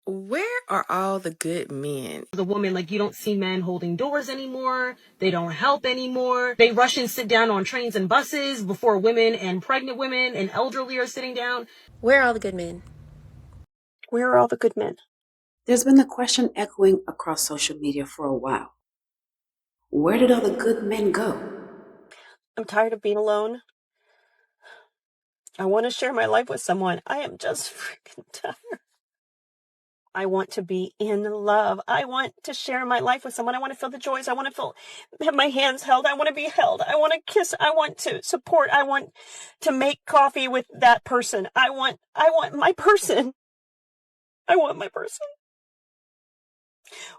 Where are all the good men? The woman, like, you don't see men holding doors anymore. They don't help anymore. They rush and sit down on trains and buses before women and pregnant women and elderly are sitting down. Where are all the good men? Where are all the good men? There's been the question echoing across social media for a while. Where did all the good men go? I'm tired of being alone. I want to share my life with someone. I am just freaking tired. I want to be in love. I want to share my life with someone. I want to feel the joys. I want to have my hands held. I want to be held. I want to kiss. I want to support. I want to make coffee with that person. I want my person. I want my person.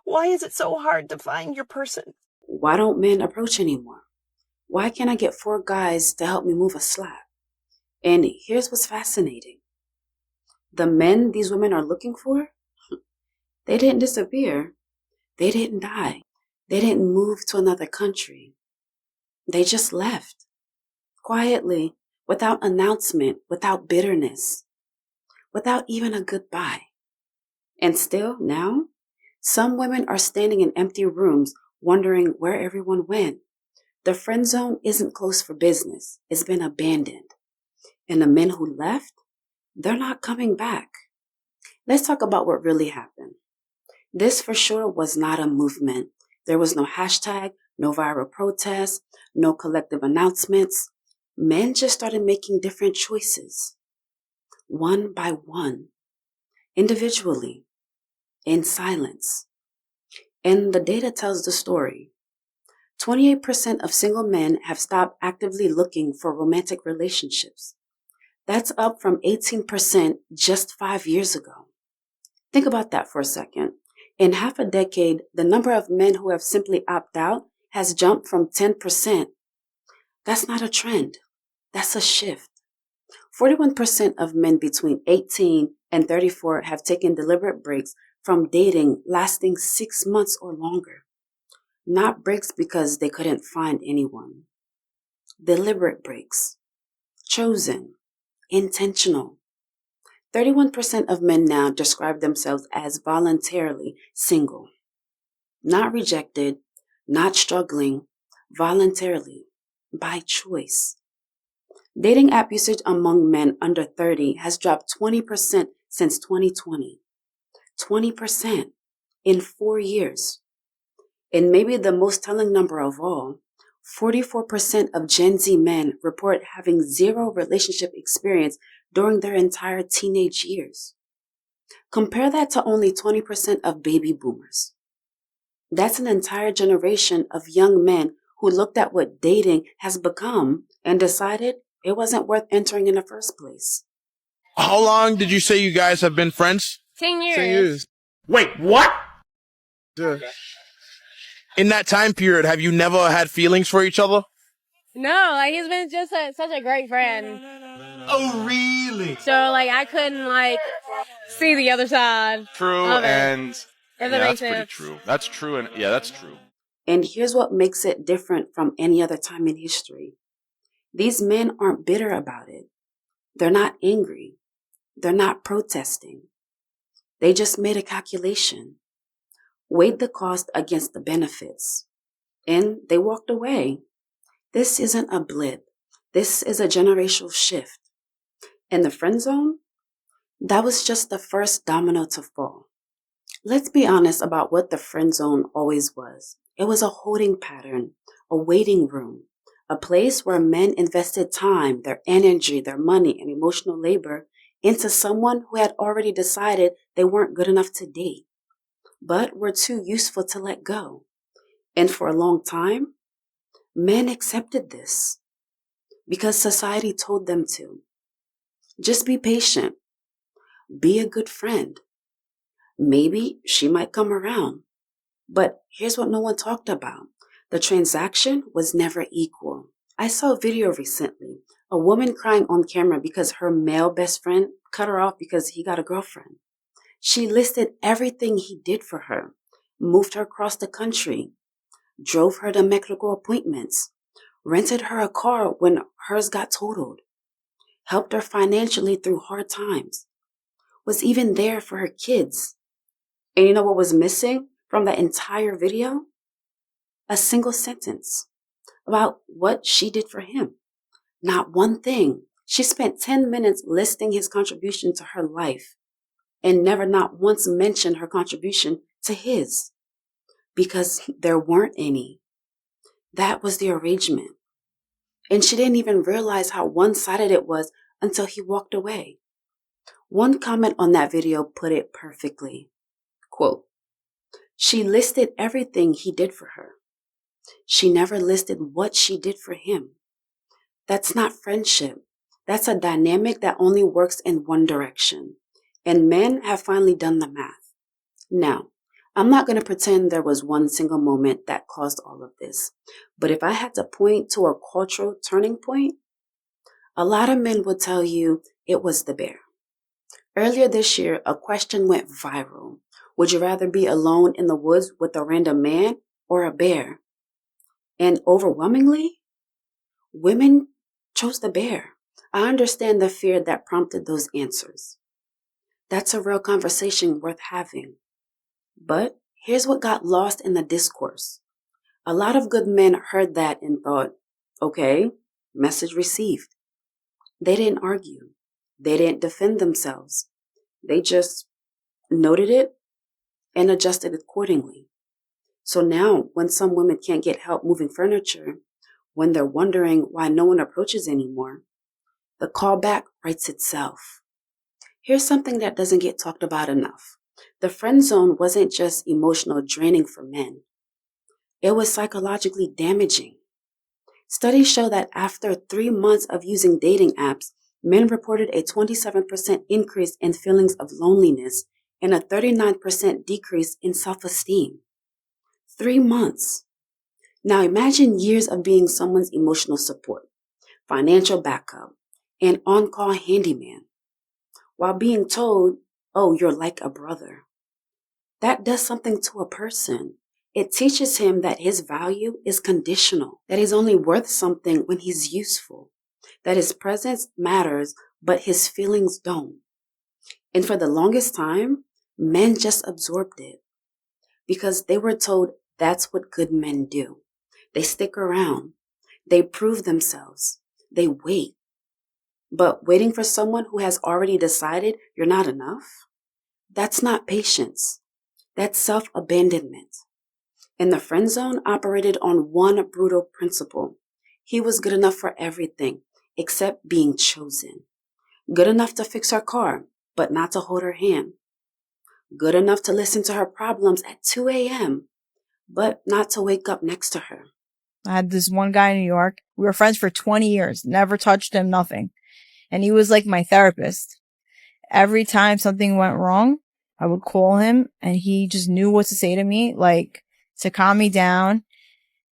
Why is it so hard to find your person? Why don't men approach anymore? Why can't I get 4 guys to help me move a slab? And here's what's fascinating. The men these women are looking for, they didn't disappear. They didn't die. They didn't move to another country. They just left. Quietly, without announcement, without bitterness, without even a goodbye. And still, now, some women are standing in empty rooms wondering where everyone went. The friend zone isn't closed for business. It's been abandoned. And the men who left, they're not coming back. Let's talk about what really happened. This for sure was not a movement. There was no hashtag, no viral protests, no collective announcements. Men just started making different choices. One by one. Individually. In silence. And the data tells the story. 28% of single men have stopped actively looking for romantic relationships. That's up from 18% just 5 years ago. Think about that for a second. In half a decade, the number of men who have simply opted out has jumped from 10%. That's not a trend. That's a shift. 41% of men between 18 and 34 have taken deliberate breaks from dating lasting 6 months or longer. Not breaks because they couldn't find anyone. Deliberate breaks. Chosen. Intentional. 31% of men now describe themselves as voluntarily single. Not rejected, not struggling, voluntarily, by choice. Dating app usage among men under 30 has dropped 20% since 2020. 20% in 4 years. And maybe the most telling number of all, 44% of Gen Z men report having zero relationship experience during their entire teenage years. Compare that to only 20% of baby boomers. That's an entire generation of young men who looked at what dating has become and decided it wasn't worth entering in the first place. How long did you say you guys have been friends? 10 years. 10 years. Wait, what? In that time period, have you never had feelings for each other? No, like, he's been just such a great friend. Oh, really? So, like, I couldn't, like, see the other side. True, of it. and If yeah, that that's makes pretty sense. true. That's true, and yeah, that's true. And here's what makes it different from any other time in history. These men aren't bitter about it. They're not angry. They're not protesting. They just made a calculation, weighed the cost against the benefits, and they walked away. This isn't a blip. This is a generational shift. And the friend zone? That was just the first domino to fall. Let's be honest about what the friend zone always was. It was a holding pattern, a waiting room, a place where men invested time, their energy, their money, and emotional labor into someone who had already decided they weren't good enough to date, but were too useful to let go. And for a long time, men accepted this because society told them to. Just be patient. Be a good friend. Maybe she might come around. But here's what no one talked about. The transaction was never equal. I saw a video recently, a woman crying on camera because her male best friend cut her off because he got a girlfriend. She listed everything he did for her, moved her across the country, drove her to medical appointments, rented her a car when hers got totaled, helped her financially through hard times, was even there for her kids, And you know what was missing from that entire video? A single sentence about what she did for him. Not one thing. She spent 10 minutes listing his contribution to her life and never not once mentioned her contribution to his because there weren't any. That was the arrangement. And she didn't even realize how one-sided it was until he walked away. One comment on that video put it perfectly. Quote, "She listed everything he did for her. She never listed what she did for him. That's not friendship. That's a dynamic that only works in one direction. And men have finally done the math." Now, I'm not going to pretend there was one single moment that caused all of this. But if I had to point to a cultural turning point, a lot of men would tell you it was the bear. Earlier this year, a question went viral. Would you rather be alone in the woods with a random man or a bear? And overwhelmingly, women chose the bear. I understand the fear that prompted those answers. That's a real conversation worth having. But here's what got lost in the discourse. A lot of good men heard that and thought, okay, message received. They didn't argue. They didn't defend themselves. They just noted it and adjusted accordingly. So now when some women can't get help moving furniture, when they're wondering why no one approaches anymore, the callback writes itself. Here's something that doesn't get talked about enough. The friend zone wasn't just emotional draining for men. It was psychologically damaging. Studies show that after 3 months of using dating apps, men reported a 27% increase in feelings of loneliness and a 39% decrease in self-esteem. 3 months. Now imagine years of being someone's emotional support, financial backup, and on-call handyman, while being told, oh, you're like a brother. That does something to a person. It teaches him that his value is conditional, that he's only worth something when he's useful, that his presence matters, but his feelings don't. And for the longest time, men just absorbed it because they were told that's what good men do. They stick around. They prove themselves. They wait. But waiting for someone who has already decided you're not enough? That's not patience. That's self-abandonment. And the friend zone operated on one brutal principle. He was good enough for everything except being chosen. Good enough to fix her car, but not to hold her hand. Good enough to listen to her problems at 2 a.m., but not to wake up next to her. I had this one guy in New York. We were friends for 20 years, never touched him, nothing. And he was like my therapist. Every time something went wrong, I would call him and he just knew what to say to me, like to calm me down.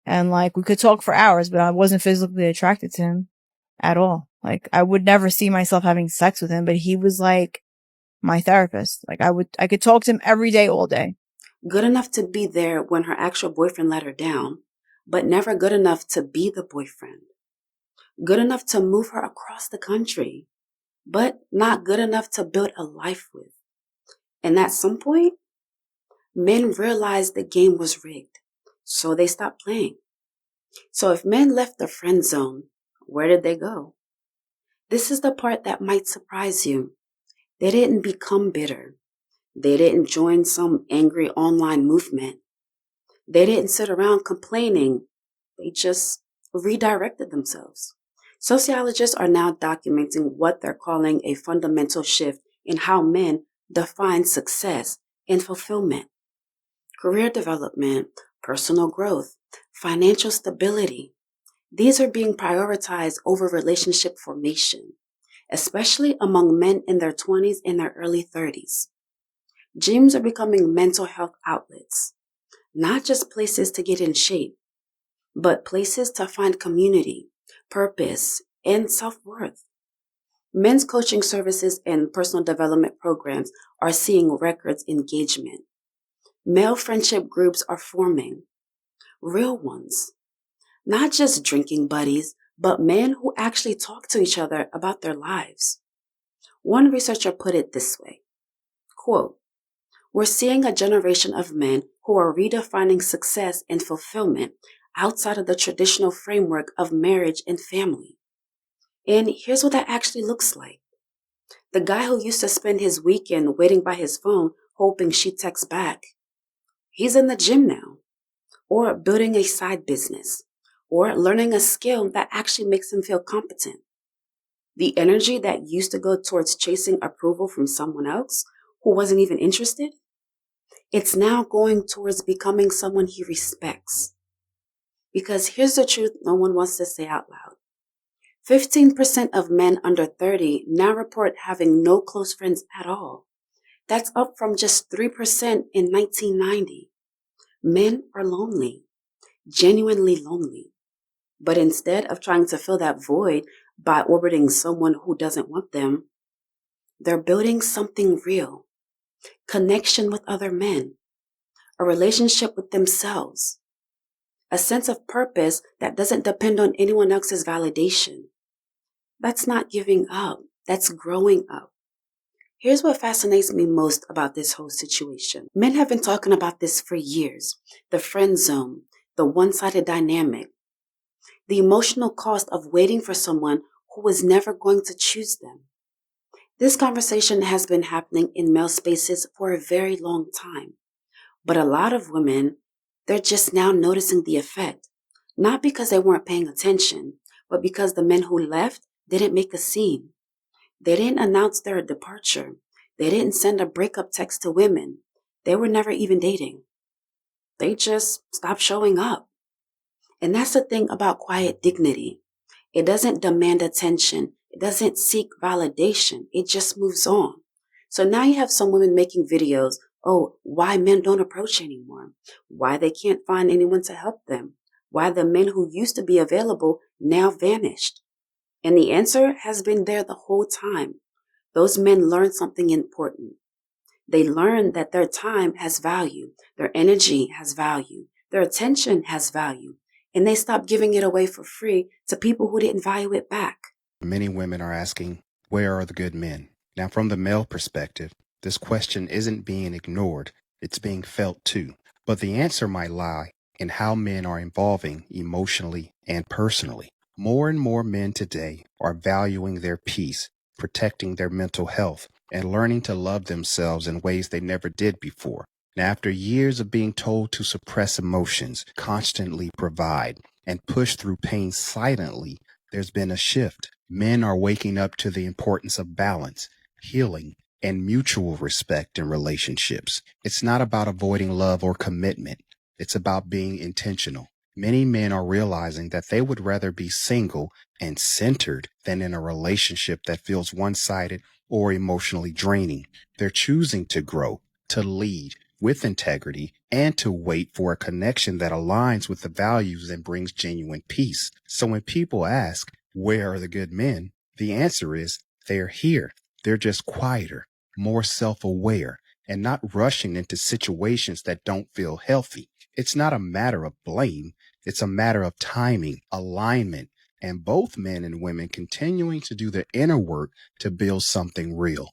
And like we could talk for hours, but I wasn't physically attracted to him at all. Like I would never see myself having sex with him, but he was like my therapist. Like I could talk to him every day, all day. Good enough to be there when her actual boyfriend let her down, but never good enough to be the boyfriend. Good enough to move her across the country, but not good enough to build a life with. And at some point, men realized the game was rigged, so they stopped playing. So if men left the friend zone, where did they go? This is the part that might surprise you. They didn't become bitter. They didn't join some angry online movement. They didn't sit around complaining. They just redirected themselves. Sociologists are now documenting what they're calling a fundamental shift in how men define success and fulfillment. Career development, personal growth, financial stability. These are being prioritized over relationship formation, especially among men in their 20s and their early 30s. Gyms are becoming mental health outlets, not just places to get in shape, but places to find community, purpose, and self-worth. Men's coaching services and personal development programs are seeing records engagement. Male friendship groups are forming, real ones, not just drinking buddies, but men who actually talk to each other about their lives. One researcher put it this way, quote, We're seeing a generation of men who are redefining success and fulfillment outside of the traditional framework of marriage and family. And here's what that actually looks like. The guy who used to spend his weekend waiting by his phone hoping she texts back, he's in the gym now, or building a side business, or learning a skill that actually makes him feel competent. The energy that used to go towards chasing approval from someone else who wasn't even interested, it's now going towards becoming someone he respects. Because here's the truth no one wants to say out loud. 15% of men under 30 now report having no close friends at all. That's up from just 3% in 1990. Men are lonely, genuinely lonely. But instead of trying to fill that void by orbiting someone who doesn't want them, they're building something real. Connection with other men, a relationship with themselves, a sense of purpose that doesn't depend on anyone else's validation. That's not giving up. That's growing up. Here's what fascinates me most about this whole situation. Men have been talking about this for years. The friend zone, the one-sided dynamic, the emotional cost of waiting for someone who was never going to choose them. This conversation has been happening in male spaces for a very long time. But a lot of women, they're just now noticing the effect. Not because they weren't paying attention, but because the men who left didn't make a scene. They didn't announce their departure. They didn't send a breakup text to women. They were never even dating. They just stopped showing up. And that's the thing about quiet dignity. It doesn't demand attention. It doesn't seek validation. It just moves on. So now you have some women making videos, why men don't approach anymore, why they can't find anyone to help them, why the men who used to be available now vanished. And the answer has been there the whole time. Those men learned something important. They learned that their time has value, their energy has value, their attention has value, and they stopped giving it away for free to people who didn't value it back. Many women are asking, where are the good men? Now, from the male perspective, this question isn't being ignored, it's being felt too. But the answer might lie in how men are evolving emotionally and personally. More and more men today are valuing their peace, protecting their mental health, and learning to love themselves in ways they never did before. Now, after years of being told to suppress emotions, constantly provide, and push through pain silently, there's been a shift. Men are waking up to the importance of balance, healing, and mutual respect in relationships. It's not about avoiding love or commitment. It's about being intentional. Many men are realizing that they would rather be single and centered than in a relationship that feels one-sided or emotionally draining. They're choosing to grow, to lead with integrity, and to wait for a connection that aligns with the values and brings genuine peace. So when people ask, where are the good men? The answer is, they're here. They're just quieter, more self-aware, and not rushing into situations that don't feel healthy. It's not a matter of blame. It's a matter of timing, alignment, and both men and women continuing to do their inner work to build something real.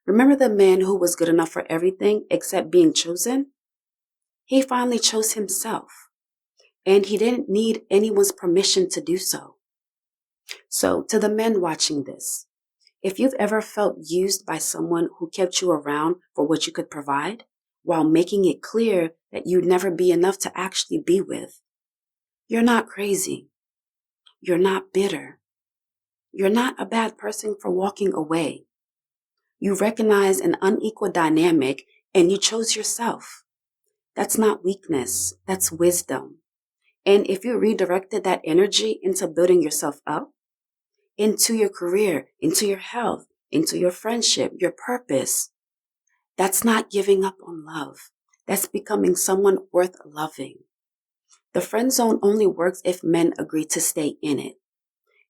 Remember the man who was good enough for everything except being chosen? He finally chose himself, and he didn't need anyone's permission to do so. So, to the men watching this, if you've ever felt used by someone who kept you around for what you could provide, while making it clear that you'd never be enough to actually be with, you're not crazy. You're not bitter. You're not a bad person for walking away. You recognize an unequal dynamic and you chose yourself. That's not weakness. That's wisdom. And if you redirected that energy into building yourself up, into your career, into your health, into your friendship, your purpose, that's not giving up on love. That's becoming someone worth loving. The friend zone only works if men agree to stay in it.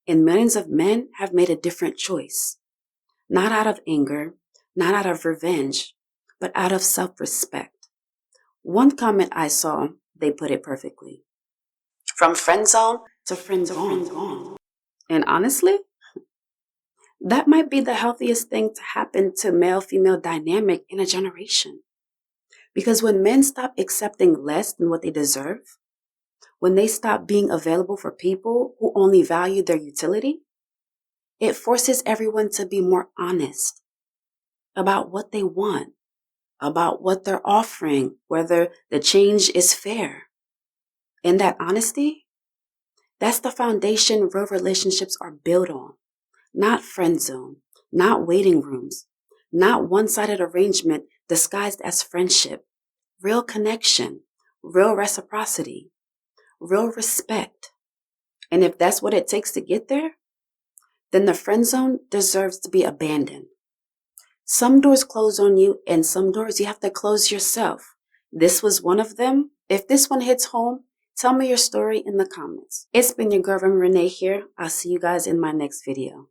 And millions of men have made a different choice. Not out of anger, not out of revenge, but out of self-respect. One comment I saw, they put it perfectly. From friend zone to friend gone. And honestly, that might be the healthiest thing to happen to male-female dynamic in a generation. Because when men stop accepting less than what they deserve, when they stop being available for people who only value their utility, it forces everyone to be more honest about what they want, about what they're offering, whether the change is fair. And that honesty, that's the foundation real relationships are built on. Not friend zone, not waiting rooms, not one-sided arrangement disguised as friendship. Real connection, real reciprocity, real respect. And if that's what it takes to get there, then the friend zone deserves to be abandoned. Some doors close on you and some doors you have to close yourself. This was one of them. If this one hits home, tell me your story in the comments. It's been your girl Rene here. I'll see you guys in my next video.